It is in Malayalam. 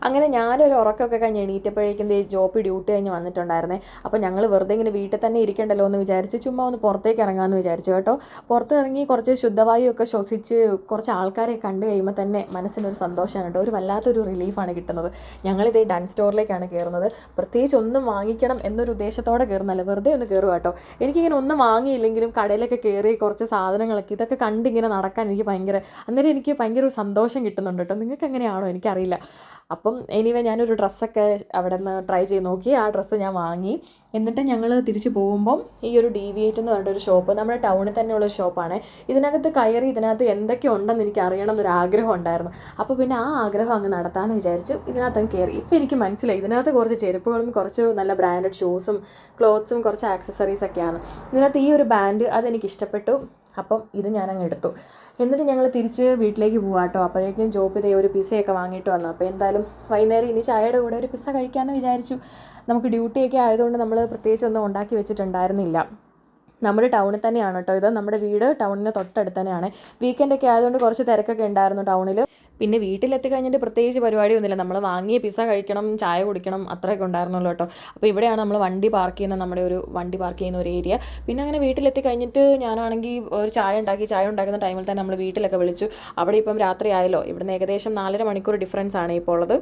അങ്ങനെ ഞാനൊരു ഉറക്കമൊക്കെ കഴിഞ്ഞ് എണീറ്റപ്പോഴേക്കും ജോബ് ഡ്യൂട്ടി കഴിഞ്ഞ് വന്നിട്ടുണ്ടായിരുന്നേ. അപ്പോൾ ഞങ്ങൾ വെറുതെ ഇങ്ങനെ വീട്ടിൽ തന്നെ ഇരിക്കണ്ടല്ലോ എന്ന് വിചാരിച്ച് ചുമ്മാ ഒന്ന് പുറത്തേക്ക് ഇറങ്ങാമെന്ന് വിചാരിച്ചു കേട്ടോ. പുറത്തിറങ്ങി കുറച്ച് ശുദ്ധവായുവൊക്കെ ശ്വസിച്ച് കുറച്ച് ആൾക്കാരെ കണ്ടു കഴിയുമ്പോൾ തന്നെ മനസ്സിനൊരു സന്തോഷമാണ് കേട്ടോ. ഒരു വല്ലാത്തൊരു റിലീഫാണ് കിട്ടുന്നത്. ഞങ്ങളിത് ഡൺ സ്റ്റോറിലേക്കാണ് കയറുന്നത്. പ്രത്യേകിച്ച് ഒന്നും വാങ്ങിക്കണം എന്നൊരു ഉദ്ദേശത്തോടെ കയറുന്നല്ല, വെറുതെ ഒന്ന് കയറുക കേട്ടോ. എനിക്കിങ്ങനെ ഒന്നും വാങ്ങിയില്ലെങ്കിലും കടയിലൊക്കെ കയറി കുറച്ച് സാധനങ്ങളൊക്കെ ഇതൊക്കെ കണ്ടിങ്ങനെ നടക്കാൻ എനിക്ക് അന്നേരം എനിക്ക് ഭയങ്കര ഒരു സന്തോഷം കിട്ടുന്നുണ്ട് കേട്ടോ. നിങ്ങൾക്ക് എങ്ങനെയാണോ എനിക്കറിയില്ല. അപ്പം എനിവേ ഞാനൊരു ഡ്രസ്സൊക്കെ അവിടെ നിന്ന് ട്രൈ ചെയ്ത് നോക്കി. ആ ഡ്രസ്സ് ഞാൻ വാങ്ങി. എന്നിട്ട് ഞങ്ങൾ തിരിച്ച് പോകുമ്പം ഈ ഒരു DV8 എന്ന് പറഞ്ഞൊരു ഷോപ്പ് നമ്മുടെ ടൗണിൽ തന്നെയുള്ള ഷോപ്പാണ്. ഇതിനകത്ത് കയറി ഇതിനകത്ത് എന്തൊക്കെ ഉണ്ടെന്ന് എനിക്ക് അറിയണം എന്നൊരു ആഗ്രഹം ഉണ്ടായിരുന്നു. അപ്പോൾ പിന്നെ ആ ആഗ്രഹം അങ്ങ് നടത്താമെന്ന് വിചാരിച്ചു ഇതിനകത്ത് കയറി. ഇപ്പോൾ എനിക്ക് മനസ്സിലായി ഇതിനകത്ത് കുറച്ച് ചെരുപ്പുകളും കുറച്ച് നല്ല ബ്രാൻഡഡ് ഷൂസും ക്ലോത്ത്സും കുറച്ച് ആക്സസറീസൊക്കെയാണ്. ഇതിനകത്ത് ഈ ഒരു ബാൻഡ് അതെനിക്ക് ഇഷ്ടപ്പെട്ടു. അപ്പം ഇത് ഞാനങ്ങ് എടുത്തു. എന്നിട്ട് ഞങ്ങൾ തിരിച്ച് വീട്ടിലേക്ക് പോവാം കേട്ടോ. അപ്പോഴേക്കും ജോബ് ഇതേ ഒരു പിസ്സയൊക്കെ വാങ്ങിയിട്ട് വന്നു. അപ്പോൾ എന്തായാലും വൈകുന്നേരം ഇനി ചായയുടെ കൂടെ ഒരു പിസ്സ കഴിക്കാമെന്ന് വിചാരിച്ചു. നമുക്ക് ഡ്യൂട്ടിയൊക്കെ ആയതുകൊണ്ട് നമ്മൾ പ്രത്യേകിച്ചൊന്നും ഉണ്ടാക്കി വെച്ചിട്ടുണ്ടായിരുന്നില്ല. നമ്മുടെ ടൗണിൽ തന്നെയാണ് കേട്ടോ ഇത്. നമ്മുടെ വീട് ടൗണിന് തൊട്ടടുത്ത് തന്നെയാണ്. വീക്കെൻഡൊക്കെ ആയതുകൊണ്ട് കുറച്ച് തിരക്കൊക്കെ ഉണ്ടായിരുന്നു ടൗണിൽ. പിന്നെ വീട്ടിലെത്തി കഴിഞ്ഞിട്ട് പ്രത്യേകിച്ച് പരിപാടിയൊന്നുമില്ല. നമ്മൾ വാങ്ങിയ പിസ്സ കഴിക്കണം, ചായ കുടിക്കണം, അത്രയൊക്കെ ഉണ്ടായിരുന്നല്ലോ കേട്ടോ. അപ്പോൾ ഇവിടെയാണ് നമ്മൾ വണ്ടി പാർക്ക് ചെയ്യുന്ന വണ്ടി പാർക്ക് ചെയ്യുന്ന ഒരു ഏരിയ. പിന്നെ അങ്ങനെ വീട്ടിലെത്തി കഴിഞ്ഞിട്ട് ഞാനാണെങ്കിൽ ഒരു ചായ ഉണ്ടാക്കുന്ന ടൈമിൽ തന്നെ നമ്മൾ വീട്ടിലൊക്കെ വിളിച്ചു. അവിടെ ഇപ്പം രാത്രി ആയല്ലോ. ഇവിടുന്ന് ഏകദേശം 4.5 മണിക്കൂർ ഡിഫറൻസ് ആണ് ഇപ്പോൾ ഉള്ളത്.